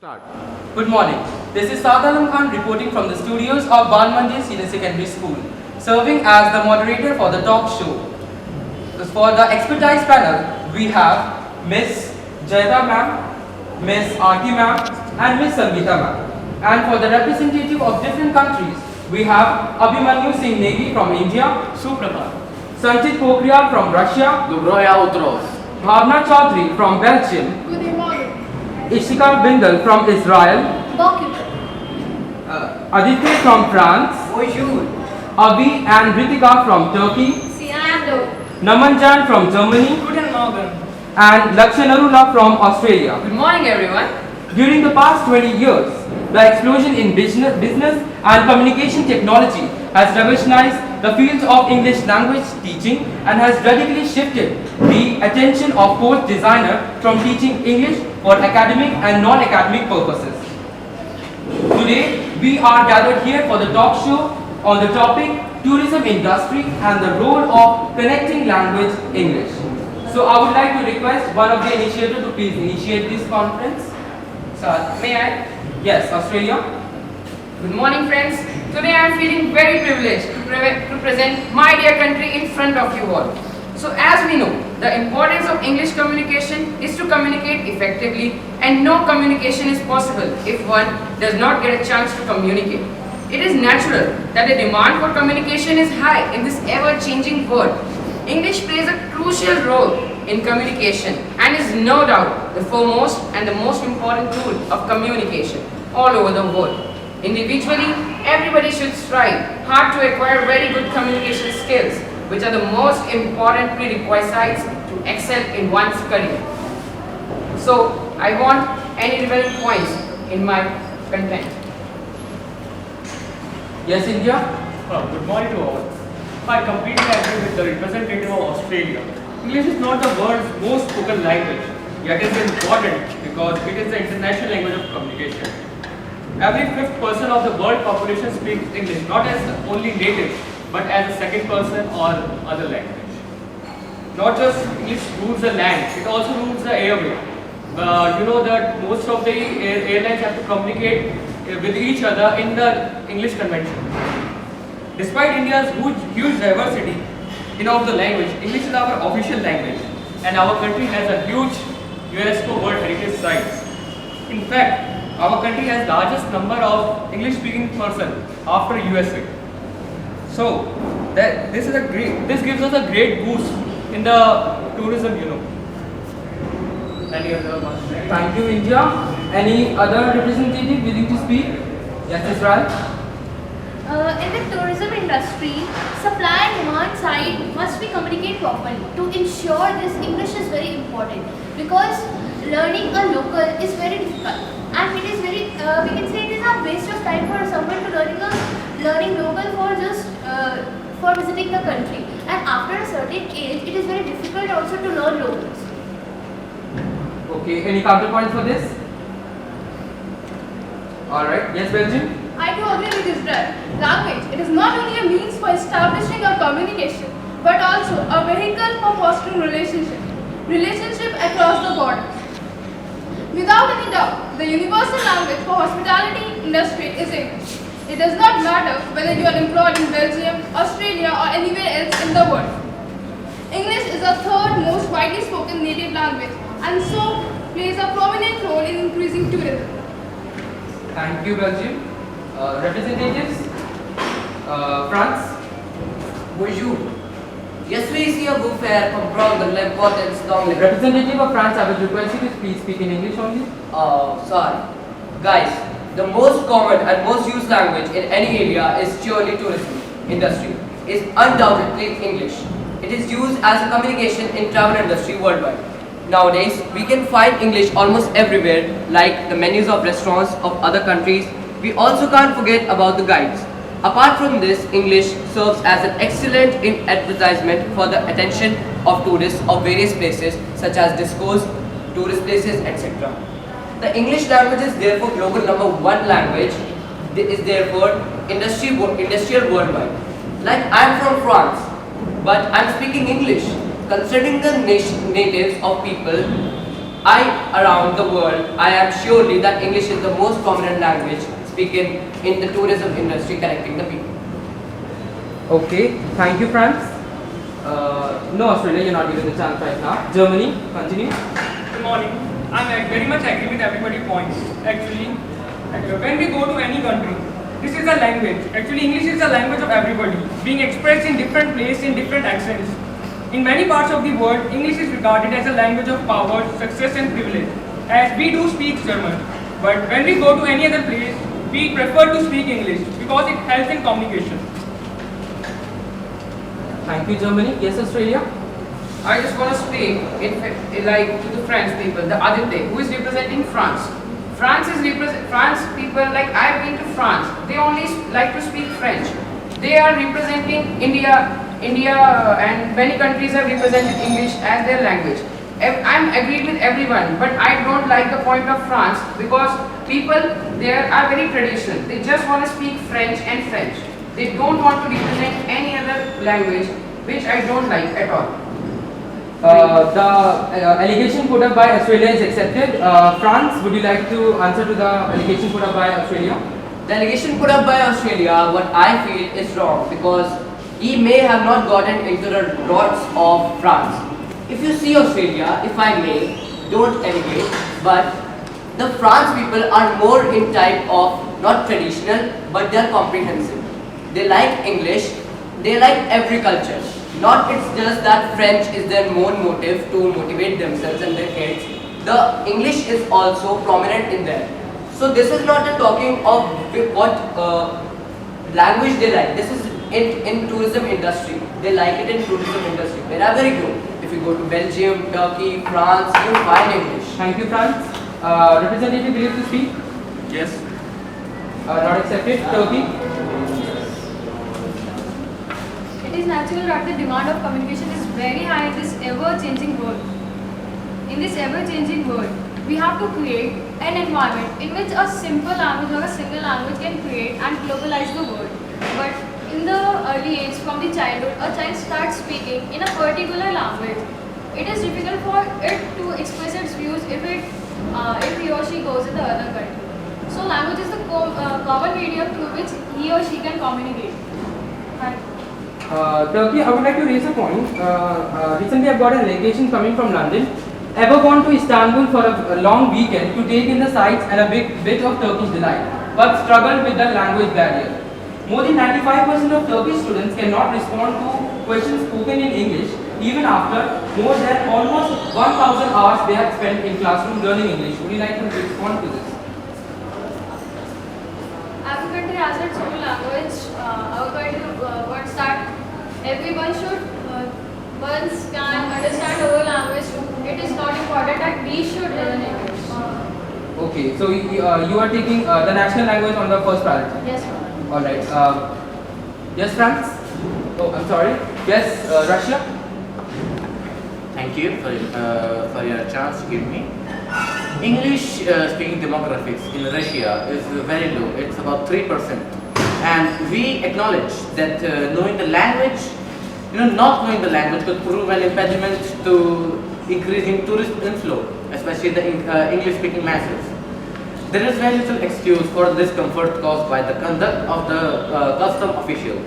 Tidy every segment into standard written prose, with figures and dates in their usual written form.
Start. Good morning. This is Saad Alam Khan reporting from the studios of Bal Mandir Senior Secondary School, serving as the moderator for the talk show. For the expertise panel, we have Miss Jayada ma'am, Miss Aarti ma'am, and Miss Sangeeta ma'am. And for the representative of different countries, we have Abhimanyu Singh Negi from India, Suprabhat. Sanchit Pokhriyal from Russia, Dobroya Utros. Bhavna Chaudhary from Belgium, Guten Morgen. Ishika Bindal from Israel, Bonjour. Aditya from France, Bonjour. Abhi and Ritika from Turkey, Siando. Namanjan from Germany, Guten Morgen. and Lakshan Arula from Australia. Good morning, everyone. During the past 20 years, the explosion in business and communication technology has revolutionized the field of English language teaching and has radically shifted the attention of course designer from teaching English for academic and non-academic purposes. Today, we are gathered here for the talk show on the topic tourism industry and the role of connecting language English. So I would like to request one of the initiators to please initiate this conference. Sir, may I? Yes, Australia. Good morning, friends. Today I am feeling very privileged to present my dear country in front of you all. So as we know, the importance of English communication is to communicate effectively, and no communication is possible if one does not get a chance to communicate. It is natural that the demand for communication is high in this ever-changing world. English plays a crucial role in communication and is no doubt the foremost and the most important tool of communication all over the world. Individually, everybody should strive hard to acquire very good communication skills, which are the most important prerequisites to excel in one's career. So, I want any relevant points in my content. Yes, India. Good morning to all. I completely agree with the representative of Australia. English is not the world's most spoken language, yet it is important because it is the international language of communication. Every fifth person of the world population speaks English, not as only native, but as a second person or other language. Not just English rules the land, it also rules the airway. You know that most of the airlines have to communicate with each other in the English convention. Despite India's huge diversity in of the language, English is our official language, and our country has a huge UNESCO World Heritage Sites. In fact, our country has largest number of English-speaking person after USA. So, this gives us a great boost in the tourism, you know. Any other one? Thank you, India. Any other representative willing to speak? Yes, Israel. In the tourism industry, supply and demand side must be communicated properly. To ensure this, English is very important because learning a local is very difficult, and it is very we can say it is a waste of time for someone to learning local for just for visiting the country. And after a certain age, it is very difficult also to learn locals. Okay, any counterpoint for this? Alright, yes, Belgium. I do agree with Israel. Language, it is not only a means for establishing a communication, but also a vehicle for fostering relationship across the borders. Without any doubt, the universal language for hospitality industry is English. It does not matter whether you are employed in Belgium, Australia, or anywhere else in the world. English is the third most widely spoken native language, and so plays a prominent role in increasing tourism. Thank you, Belgium. Representatives? France? Bonjour. Yesterday, ici à vous faire comprendre l'importance d'anglais. Representative of France, I would request you to please speak in English only. Oh, sorry. Guys, the most common and most used language in any area is surely tourism industry. Is undoubtedly English. It is used as a communication in travel industry worldwide. Nowadays, we can find English almost everywhere, like the menus of restaurants of other countries. We also can't forget about the guides. Apart from this, English serves as an excellent advertisement for the attention of tourists of various places such as discos, tourist places, etc. The English language is therefore global #1 language. It is therefore industrial worldwide. Like I am from France, but I am speaking English. Considering the natives of people around the world, I am surely that English is the most prominent language spoken in the tourism industry connecting the people. Okay, thank you, France. No, Australia, you're not given the chance right now. Germany, continue. Good morning. I'm very much agree with everybody's points. Actually, when we go to any country, this is a language. Actually, English is a language of everybody, being expressed in different places in different accents. In many parts of the world, English is regarded as a language of power, success and privilege, as we do speak German. But when we go to any other place, we prefer to speak English because it helps in communication. Thank you, Germany. Yes, Australia. I just want to speak like to the French people, the Aditya, who is representing France. France people, like I've been to France, they only like to speak French. They are representing India, and many countries have represented English as their language. I'm agreed with everyone, but I don't like the point of France because people there are very traditional. They just want to speak French and French. They don't want to represent any other language, which I don't like at all. The allegation put up by Australia is accepted. France, would you like to answer to the allegation put up by Australia? The allegation put up by Australia, what I feel is wrong because he may have not gotten into the dots of France. If you see Australia, if I may, don't allegate, but the France people are more in type of not traditional, but they are comprehensive. They like English, they like every culture. Not it's just that French is their main motive to motivate themselves and their kids. The English is also prominent in there. So this is not a talking of what language they like. This is in tourism industry. They like it in tourism industry. Wherever you go, if you go to Belgium, Turkey, France, you find English. Thank you, France. Representative, will you to speak? Yes. Not accepted. Turkey. It is natural that the demand of communication is very high in this ever-changing world. In this ever-changing world, we have to create an environment in which a simple language or a single language can create and globalize the world. But in the early age, from the childhood, a child starts speaking in a particular language. It is difficult for it to express its views if he or she goes in the other country. So language is the common medium through which he or she can communicate. Thank you. Turkey, I would like to raise a point. Recently, I've got an allegation coming from London. Ever gone to Istanbul for a long weekend to take in the sights and a bit of Turkish delight, but struggled with the language barrier. More than 95% of Turkish students cannot respond to questions spoken in English, even after more than almost 1,000 hours they have spent in classroom learning English. Would you like to respond to this? Every country has its own language. Our country wants that everyone should once can understand our language. It is not important that we should learn English. Okay, so you are taking the national language on the first priority. Yes, sir. All right. Yes, France. Oh, I'm sorry. Yes, Russia. Thank you for your chance to give me. English speaking demographics in Russia is very low. It's about 3%, and we acknowledge that knowing the language, not knowing the language could prove an impediment to increasing tourist inflow, especially the English-speaking masses. There is very little excuse for the discomfort caused by the conduct of the custom officials.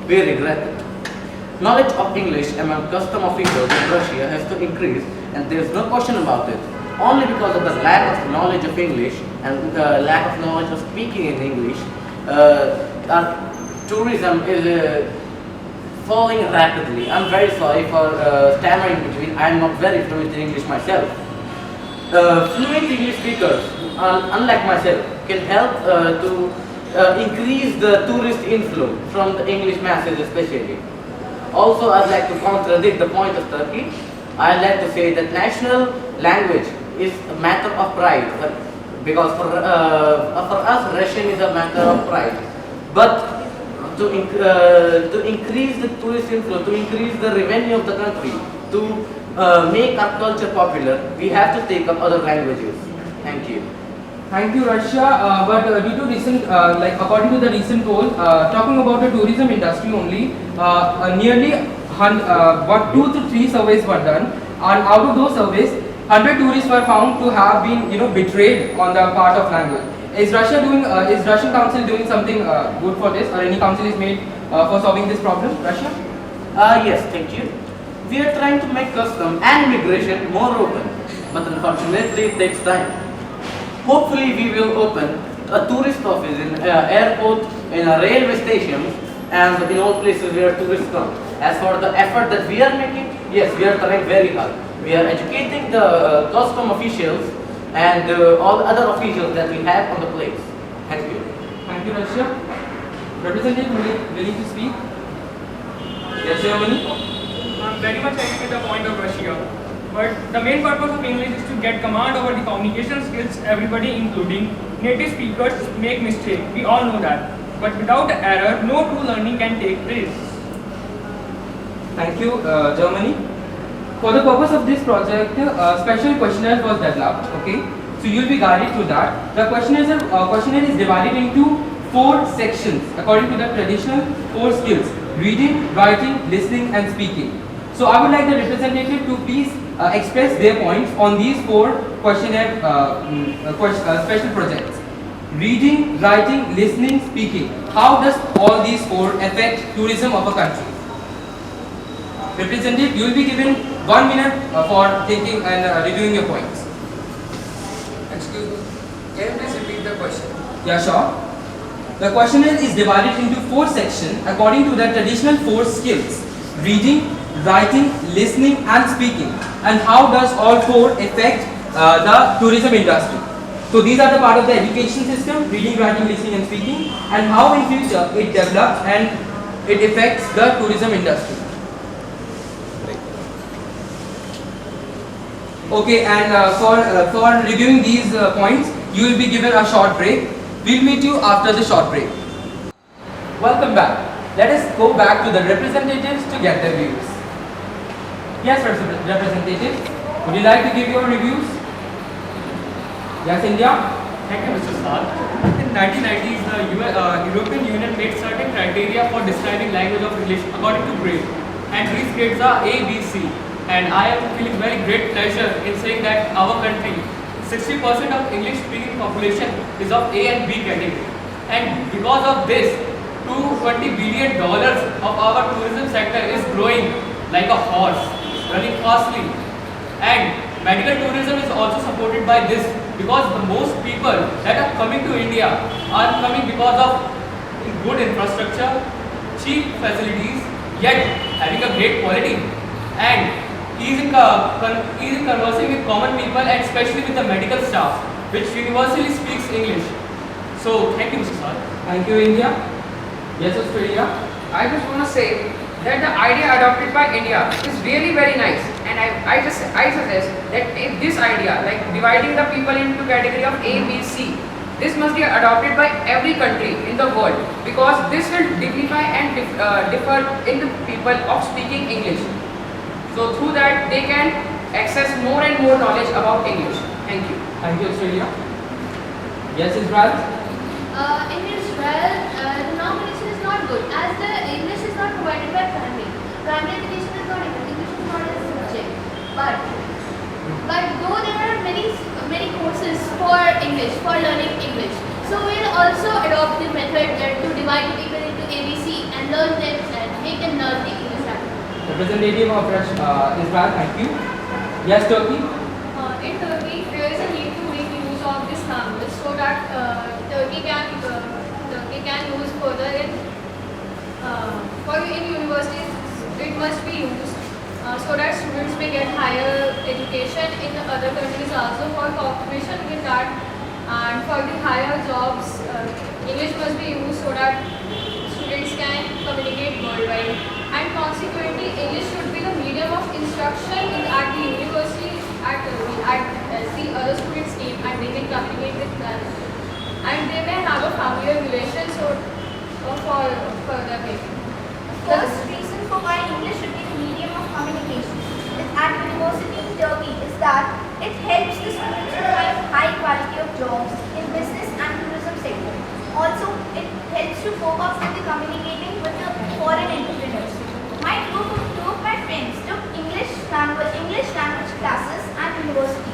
We regret it. Knowledge of English among custom officials in Russia has to increase, and there is no question about it. Only because of the lack of knowledge of English and the lack of knowledge of speaking in English, our tourism is falling rapidly. I'm very sorry for stammering between. I'm not very fluent in English myself. Fluent English speakers, unlike myself, can help to increase the tourist inflow from the English masses especially. Also, I'd like to contradict the point of Turkey. I'd like to say that national language is a matter of pride, because for us, Russian is a matter of pride. But to increase the tourist inflow, to increase the revenue of the country, to make our culture popular, we have to take up other languages. Thank you. Thank you, Russia. But due to recent, according to the recent poll, talking about the tourism industry only, nearly 2 to 3 surveys were done, and out of those surveys, 100 tourists were found to have been, betrayed on the part of language. Is Russian Council doing something good for this, or any council is made for solving this problem? Russia? Yes, thank you. We are trying to make custom and immigration more open, but unfortunately it takes time. Hopefully we will open a tourist office in airport, in a railway stations, and in all places where tourists come. As for the effort that we are making, yes, we are trying very hard. We are educating the custom officials and all other officials that we have on the place. Thank you. Thank you, Russia. Representative willing to speak? Yes, Germany? I'm very much agree with the point of Russia. But the main purpose of English is to get command over the communication skills. Everybody, including native speakers, make mistake. We all know that. But without error, no true learning can take place. Thank you, Germany. For the purpose of this project, a special questionnaire was developed. Okay, so you'll be guided through that. The questionnaire is divided into 4 sections according to the traditional 4 skills: reading, writing, listening, and speaking. So I would like the representative to please express their points on these 4 questionnaire special projects: reading, writing, listening, speaking. How does all these 4 affect tourism of a country? Representative, you will be given 1 minute for thinking and reviewing your points. Excuse me. Can you please repeat the question? Yeah, sure. The questionnaire is divided into 4 sections according to the traditional 4 skills: reading, writing, listening, and speaking. And how does all 4 affect the tourism industry? So these are the part of the education system: reading, writing, listening, and speaking. And how in future it develops and it affects the tourism industry. Okay, and for reviewing these points, you will be given a short break. We'll meet you after the short break. Welcome back. Let us go back to the representatives to get their views. Yes, representative, would you like to give your reviews? Yes, India? Thank you, Mr. Sal. In 1990s, the European Union made certain criteria for describing language of English according to grade. And these grades are A, B, C. And I am feeling very great pleasure in saying that our country, 60% of English speaking population is of A and B category. And because of this, $220 billion of our tourism sector is growing like a horse, running fastly. And medical tourism is also supported by this, because the most people that are coming to India are coming because of good infrastructure, cheap facilities, yet having a great quality, and ease in conversing with common people, and especially with the medical staff, which universally speaks English. So thank you, Mr. Sir. Thank you, India. Yes, Australia. I just want to say that the idea adopted by India is really very nice, and I suggest that if this idea, like dividing the people into category of A, B, C, this must be adopted by every country in the world, because this will dignify and differ in the people of speaking English. So through that they can access more and more knowledge about English. Thank you. Thank you, Australia. Yes, Israel. In Israel, the nomination is not good, as the English is not provided by primary. Primary education is not English. English is not a subject. But though there are many courses for English, for learning English, so we will also adopt the method to divide the people into ABC and learn them and make them learn the English language. Representative of Israel, thank you. Yes, Turkey. In Turkey, there is a need to make use of this language so that Turkey can use further in universities. It must be used so that students may get higher education in the other countries also, for cooperation with that, and for the higher jobs. English must be used so that students can communicate worldwide, and consequently English should be the medium of instruction at the university, at the other students' team, and they can communicate with them, and they may have a familiar relation for further making. First reason for why English should be the medium of communication at university in Turkey is that it helps the students to find high quality of jobs in business and tourism sector. Also, it helps to cope up with the communicating with the foreign entrepreneurs. Two of my friends took English language classes at university.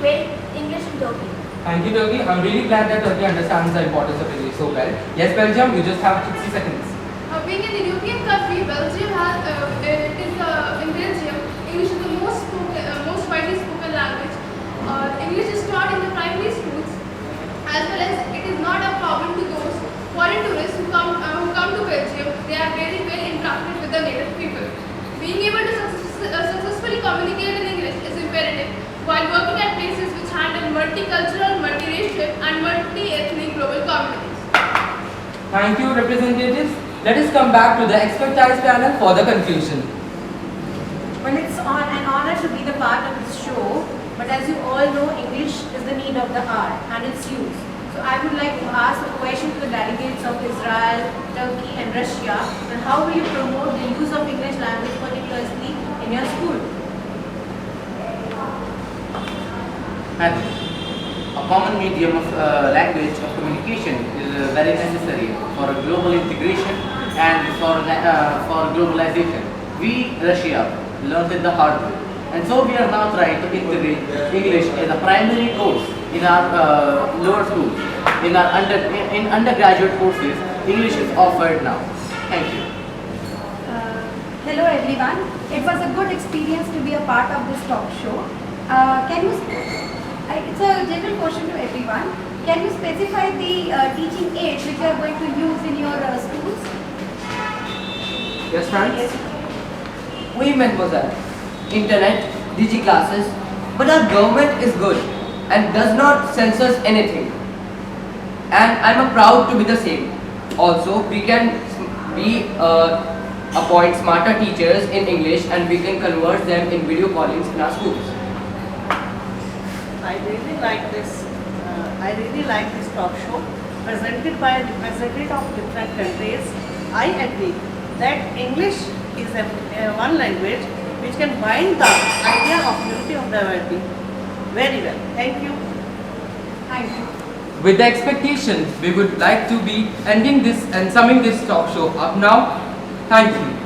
well English in Turkey. Thank you, Turkey. I'm really glad that Turkey understands the importance of English so well. Yes, Belgium, you just have 60 seconds. Being an European country, Belgium has, in Belgium, English is the most widely spoken language. English is taught in the primary schools, as well as it is not a problem to those foreign tourists who come to Belgium. They are very well interacted with the native people. Being able to successfully communicate in English is imperative while working at places which handle multicultural, multiracial, and multi-ethnic global communities. Thank you, representatives. Let us come back to the expertise panel for the conclusion. Well, it's an honor to be the part of this show, but as you all know, English is the need of the hour and its use. So I would like to ask a question to the delegates of Israel, Turkey and Russia, and how will you promote the use of English language, particularly in your school? A common medium of language of communication is very necessary for global integration and for globalization. We, Russia, learned it the hard way. And so we are now trying to integrate English as a primary course in our lower schools. In our undergraduate courses, English is offered now. Thank you. Hello everyone. It was a good experience to be a part of this talk show. It's a general question to everyone. Can you specify the teaching aids which you are going to use in your schools? Yes, Franz? Oui, mademoiselle. Internet, digi classes, but our government is good and does not censor anything. And I'm proud to be the same. Also, we can appoint smarter teachers in English and we can convert them in video callings in our schools. I really like this talk show presented by a representative of different countries. I agree that English is one language which can bind the idea of unity of diversity very well. Thank you. Thank you. With the expectation, we would like to be ending this and summing this talk show up now. Thank you.